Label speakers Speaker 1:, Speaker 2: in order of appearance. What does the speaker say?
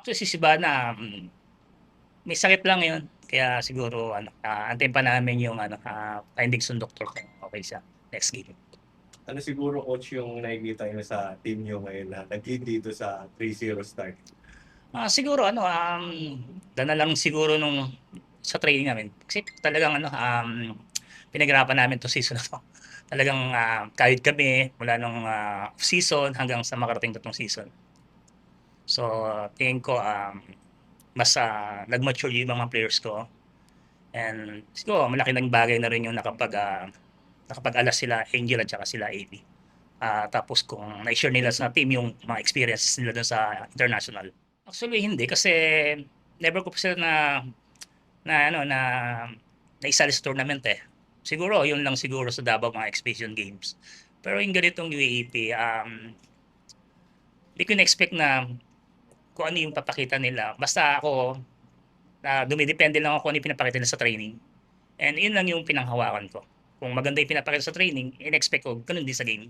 Speaker 1: Actually si Sibana, may sakit lang 'yun. Kaya siguro ano, antayin pa namin yung ano, findings ng doktor kung okey siya next game.
Speaker 2: Ano siguro coach yung nakikita niyo sa team niyo ngayon na nag-lead dito sa 3-0 start?
Speaker 1: Siguro ano, dala lang siguro nung sa training namin kasi talagang ano, pinaghirapan namin 'tong season na 'to. Talagang, kayod kami mula nung, off-season hanggang sa makarating 'tong season. So, tingin ko, mas, nag-mature yung mga players ko and siguro malaking bagay na rin yung nakapag-alas sila Angel at saka sila AB. Tapos kung na-share nila sa team yung mga experiences nila dun sa international. Actually hindi kasi never ko pa sila na ano naisali sa tournament eh. Siguro yun lang siguro sa Davao mga exhibition games. Pero yung ganitong UAAP, hindi ko na-expect na kung ano yung papakita nila. Basta ako, dumidepende lang ako kung ano yung pinapakita nila sa training. And yun lang yung pinanghawakan ko. Kung maganda yung pinapakita sa training, in-expect ko, ganun din sa game.